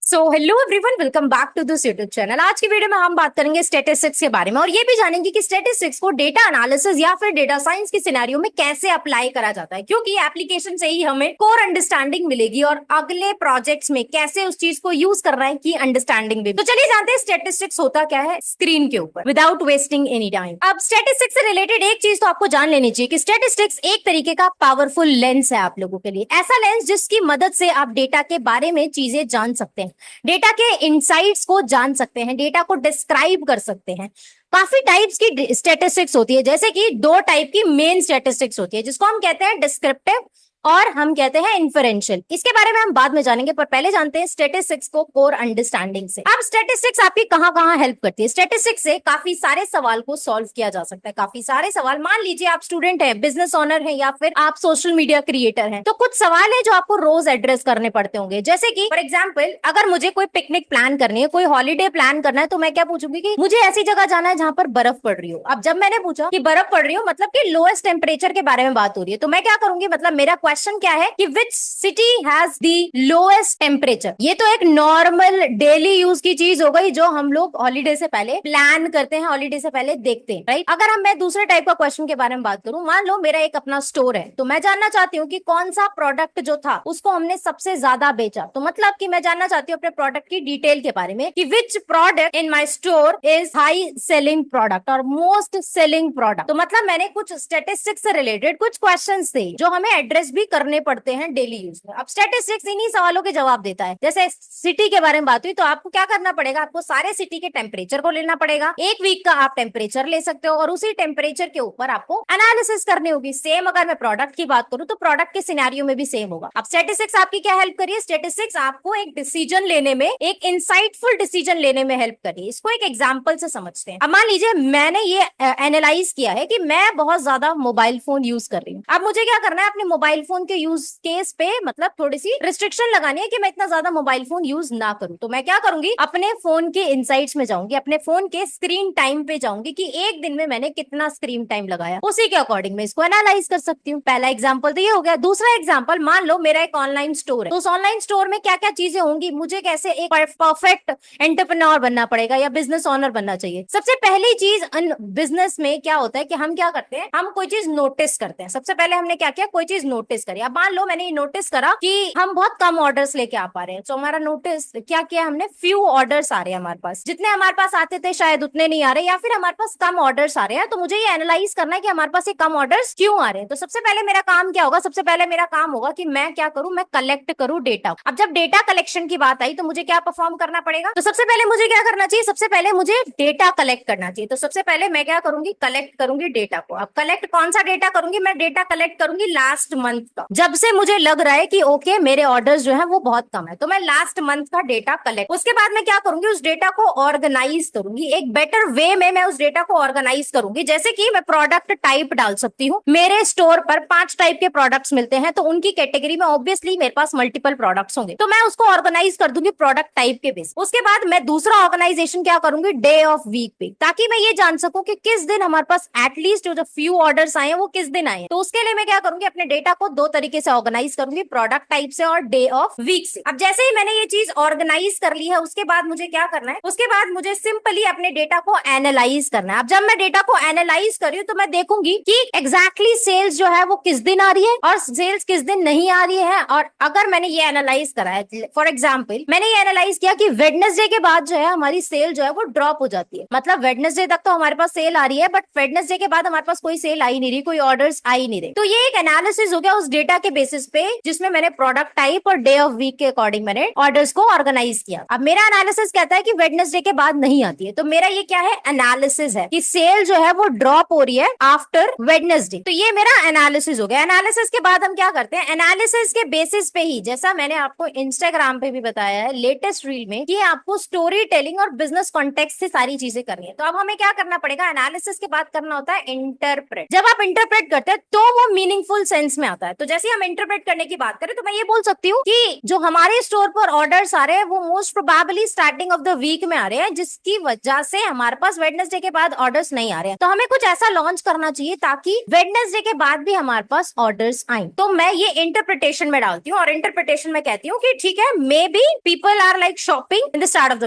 So hello everyone, welcome back to this YouTube channel. आज की video में हम बात करेंगे स्टैटिस्टिक्स के बारे में और ये भी जानेंगे कि स्टैटिस्टिक्स को डेटा एनालिसिस या फिर डेटा साइंस के सिनेरियो में कैसे अप्लाई करा जाता है, क्योंकि एप्लीकेशन से ही हमें कोर अंडरस्टैंडिंग मिलेगी और अगले प्रोजेक्ट्स में कैसे उस चीज को यूज कर रहे हैं की अंडरस्टैंडिंग भी। तो चलिए जानते हैं स्टैटिस्टिक्स होता क्या है स्क्रीन के ऊपर, विदाउट वेस्टिंग एनी टाइम। अब स्टैटिस्टिक्स से रिलेटेड एक चीज तो आपको जान लेनी चाहिए कि स्टैटिस्टिक्स एक तरीके का पावरफुल लेंस है आप लोगों के लिए, ऐसा लेंस जिसकी मदद से आप डेटा के बारे में चीजें जान सकते हैं, डेटा के इनसाइट्स को जान सकते हैं, डेटा को डिस्क्राइब कर सकते हैं। काफी टाइप्स की स्टैटिस्टिक्स होती है, जैसे कि दो टाइप की मेन स्टैटिस्टिक्स होती है, जिसको हम कहते हैं डिस्क्रिप्टिव और हम कहते हैं इन्फरेंशियल। इसके बारे में हम बाद में जानेंगे, पर पहले जानते हैं स्टैटिस्टिक्स को कोर अंडरस्टैंडिंग से। अब स्टैटिस्टिक्स आपकी कहां कहां हेल्प करती है? स्टैटिस्टिक्स से काफी सारे सवाल को सॉल्व किया जा सकता है, काफी सारे सवाल। मान लीजिए आप स्टूडेंट हैं, बिजनेस ओनर हैं, या फिर आप सोशल मीडिया क्रिएटर हैं, तो कुछ सवाल है जो आपको रोज एड्रेस करने पड़ते होंगे। जैसे कि फॉर एग्जाम्पल, अगर मुझे कोई पिकनिक प्लान करनी है, कोई हॉलीडे प्लान करना है, तो मैं क्या पूछूंगी कि मुझे ऐसी जगह जाना है जहां पर बर्फ पड़ रही हो। अब जब मैंने पूछा कि बर्फ पड़ रही हो, मतलब कि लोएस्ट टेम्परेचर के बारे में बात हो रही है, तो मैं क्या करूंगी, मतलब मेरा क्वेश्चन क्या है कि which city has the lowest temperature. ये तो एक नॉर्मल डेली यूज की चीज हो गई जो हम लोग हॉलीडे से पहले प्लान करते हैं, हॉलीडे से पहले देखते हैं, राइट। अगर हम मैं दूसरे टाइप का क्वेश्चन के बारे में बात करूं, मान लो मेरा एक अपना स्टोर है, तो मैं जानना चाहती हूँ कि कौन सा प्रोडक्ट जो था उसको हमने सबसे ज्यादा बेचा। तो मतलब कि मैं जानना चाहती हूँ अपने प्रोडक्ट की डिटेल के बारे में कि which product in my store is high selling product और मोस्ट सेलिंग प्रोडक्ट। तो मतलब मैंने कुछ स्टेटिस्टिक्स से रिलेटेड कुछ क्वेश्चन थे जो हमें एड्रेस भी करने पड़ते हैं डेली यूज में। अब स्टैटिस्टिक्स इन्हीं सवालों के जवाब देता है। जैसे सिटी के बारे में बात हुई, तो आपको क्या करना पड़ेगा, आपको सारे सिटी के टेम्परेचर को लेना पड़ेगा, एक वीक का आप टेम्परेचर ले सकते हो और उसी टेम्परेचर के ऊपर आपको एनालिसिस करनी होगी। सेम अगर मैं प्रोडक्ट की बात करूं तो प्रोडक्ट के सिनेरियो में भी सेम होगा। अब स्टैटिस्टिक्स आपकी क्या हेल्प करिए? स्टैटिस्टिक्स आपको एक डिसीजन लेने में, एक इंसाइटफुल डिसीजन लेने में हेल्प करिए। इसको एक एग्जाम्पल से समझते हैं। अब मान लीजिए मैंने ये एनालाइज किया है कि मैं बहुत ज्यादा मोबाइल फोन यूज कर रही हूँ। अब मुझे क्या करना है, अपने मोबाइल फोन के यूज केस पे मतलब थोड़ी सी रिस्ट्रिक्शन लगानी है कि मैं इतना ज्यादा मोबाइल फोन यूज ना करूं। तो मैं क्या करूंगी, अपने फोन के इनसाइट्स में जाऊंगी, अपने फोन के स्क्रीन टाइम पे जाऊंगी कि एक दिन में मैंने कितना स्क्रीन टाइम लगाया, उसी के अकॉर्डिंग मैं इसको एनालाइज कर सकती हूँ। पहला एग्जाम्पल तो ये हो गया। दूसरा एग्जाम्पल, मान लो मेरा एक ऑनलाइन स्टोर है, तो उस ऑनलाइन स्टोर में क्या क्या चीजें होंगी, मुझे कैसे एक परफेक्ट एंटरप्रेन्योर बनना पड़ेगा या बिजनेस ओनर बनना चाहिए। सबसे पहली चीज बिजनेस में क्या होता है कि हम क्या करते हैं, हम कोई चीज नोटिस करते हैं। सबसे पहले हमने क्या किया, कोई चीज नोटिस करी। अब मान लो मैंने ये नोटिस करा कि हम बहुत कम ऑर्डर्स लेके आ पा रहे हैं, तो हमारा नोटिस क्या किया हमने, फ्यू ऑर्डर्स आ रहे हैं हमारे पास, जितने हमारे पास आते थे शायद उतने नहीं आ रहे, या फिर हमारे पास कम ऑर्डर्स आ रहे हैं। तो मुझे ये एनालाइज करना है कि हमारे पास ये कम ऑर्डर्स क्यों आ रहे हैं। तो सबसे पहले मेरा काम क्या होगा, सबसे पहले मेरा काम होगा कि मैं क्या करूं, मैं कलेक्ट करूं डेटा। अब जब डेटा कलेक्शन की बात आई तो मुझे क्या परफॉर्म करना पड़ेगा, तो सबसे पहले मुझे क्या करना चाहिए, सबसे पहले मुझे डेटा कलेक्ट करना चाहिए। तो सबसे पहले मैं क्या करूंगी, कलेक्ट करूंगी डेटा को। अब कलेक्ट कौन सा डेटा करूंगी, मैं डेटा कलेक्ट करूंगी लास्ट मंथ का, जब से मुझे लग रहा है कि ओके मेरे ऑर्डर्स जो है वो बहुत कम है, तो मैं लास्ट मंथ का डेटा कलेक्ट। उसके बाद मैं क्या करूंगी, उस डेटा को ऑर्गेनाइज करूंगी, एक बेटर वे में मैं उस डेटा को ऑर्गेनाइज करूंगी। जैसे कि मैं प्रोडक्ट टाइप डाल सकती हूँ, मेरे स्टोर पर 5 टाइप के प्रोडक्ट्स मिलते हैं, तो उनकी कैटेगरी में ऑब्वियसली मेरे पास मल्टीपल प्रोडक्ट्स होंगे, तो मैं उसको ऑर्गेनाइज कर दूंगी प्रोडक्ट टाइप के बेस। उसके बाद मैं दूसरा ऑर्गेनाइजेशन क्या करूंगी, डे ऑफ वीक पे, ताकि मैं ये जान सकूं कि किस दिन हमारे पास एटलीस्ट जो फ्यू ऑर्डर्स आए हैं वो किस दिन आए। तो उसके लिए मैं क्या करूंगी, अपने डेटा को दो तरीके से ऑर्गेनाइज करूंगी, प्रोडक्ट टाइप से और डे ऑफ वीक से। अब जैसे ही मैंने ये चीज ऑर्गेनाइज कर ली है, उसके बाद मुझे क्या करना है, उसके बाद मुझे सिंपली अपने डेटा को एनालाइज करना है। अब जब मैं डेटा को एनालाइज कर रही हूँ तो मैं देखूंगी कि एग्जैक्टली सेल्स जो है वो किस दिन आ रही है और सेल्स किस दिन नहीं आ रही है। और अगर मैंने ये एनालाइज करा है, फॉर एग्जाम्पल मैंने ये एनालाइज किया कि वेडनेसडे के बाद जो है हमारी सेल जो है वो ड्रॉप हो जाती है, मतलब वेडनेसडे तक तो हमारे पास सेल आ रही है, बट वेडनेसडे के बाद हमारे पास कोई सेल आ ही नहीं रही, कोई ऑर्डर्स आ ही नहीं रहे। तो ये एक एनालिसिस हो गया उस डेटा के बेसिस पे, जिसमें मैंने प्रोडक्ट टाइप और डे ऑफ वीक के अकॉर्डिंग मैंने ऑर्डर्स को ऑर्गेनाइज किया। अब मेरा एनालिसिस कहता है कि वेडनेसडे के बाद नहीं आती है, तो मेरा ये क्या है, एनालिसिस है कि सेल जो है वो ड्रॉप हो रही है आफ्टर वेडनेसडे। तो ये मेरा एनालिसिस हो गया। एनालिसिस के बाद हम क्या करते हैं, एनालिसिस के बेसिस पे ही, जैसा मैंने आपको इंस्टाग्राम पे भी बताया है लेटेस्ट रील में, कि आपको स्टोरी टेलिंग और बिजनेस कॉन्टेक्स्ट से सारी चीजें करनी है। तो अब हमें क्या करना पड़ेगा, एनालिसिस के बाद करना होता है इंटरप्रेट। जब आप इंटरप्रेट करते हैं तो वो मीनिंगफुल सेंस में आता है। तो जैसे हम इंटरप्रेट करने की बात करें तो मैं ये बोल सकती हूँ कि जो हमारे स्टोर पर ऑर्डर्स आ रहे हैं वो most probably starting of the week में आ रहे हैं, जिसकी वजह से हमारे पास वेडनेसडे के बाद ऑर्डर्स नहीं आ रहे हैं। तो हमें कुछ ऐसा लॉन्च करना चाहिए ताकि वेडनेसडे के बाद भी हमारे पास ऑर्डर्स आए। तो मैं ये इंटरप्रिटेशन में डालती हूँ और इंटरप्रिटेशन में कहती हूँ कि ठीक है, maybe people are like shopping in the start of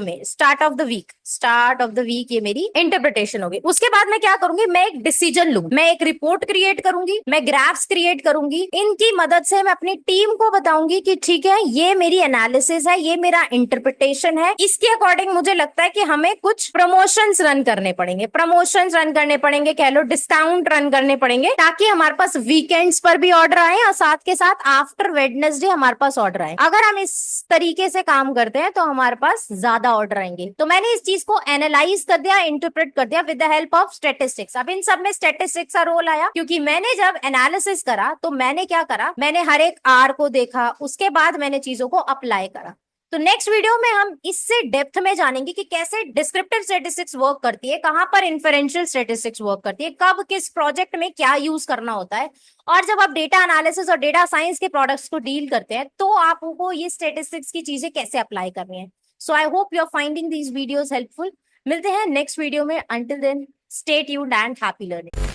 the week, ये मेरी इंटरप्रिटेशन होगी। उसके बाद मैं क्या करूंगी, मैं एक डिसीजन लूंगी, मैं एक रिपोर्ट क्रिएट करूंगी, मैं ग्राफ्स क्रिएट करूंगी। इनकी मदद से मैं अपनी टीम को बताऊंगी कि ठीक है, ये मेरी एनालिसिस है, ये मेरा इंटरप्रिटेशन है। इसके अकॉर्डिंग मुझे लगता है कि हमें कुछ प्रमोशंस रन करने पड़ेंगे, कह लो डिस्काउंट रन करने पड़ेंगे, ताकि हमारे पास वीकेंड्स पर भी ऑर्डर आए और साथ के साथ आफ्टर वेडनेसडे हमारे पास ऑर्डर आए। अगर हम इस तरीके से काम करते हैं तो हमारे पास ज्यादा ऑर्डर आएंगे। तो मैंने इस चीज को एनालाइज कर दिया, इंटरप्रेट कर दिया with the help of statistics. अब इन सब में स्टैटिस्टिक्स का रोल आया, क्योंकि मैंने जब एनालिसिस करा तो मैंने क्या करा, मैंने हर एक आर को देखा, उसके बाद मैंने चीजों को अप्लाई करा। तो नेक्स्ट वीडियो में हम इससे डेप्थ में जानेंगे कि कैसे डिस्क्रिप्टिव स्टैटिस्टिक्स वर्क करती है, कहां पर इन्फरेंशियल स्टैटिस्टिक्स वर्क करती है, कब किस प्रोजेक्ट में क्या यूज करना होता है। और जब आप डेटा एनालिसिस और डेटा साइंस के प्रोडक्ट्स को डील करते हैं तो आपको ये स्टैटिस्टिक्स की चीजें कैसे अप्लाई करनी है। So I hope you are finding these videos helpful. मिलते हैं नेक्स्ट वीडियो में। Until then stay tuned and happy learning.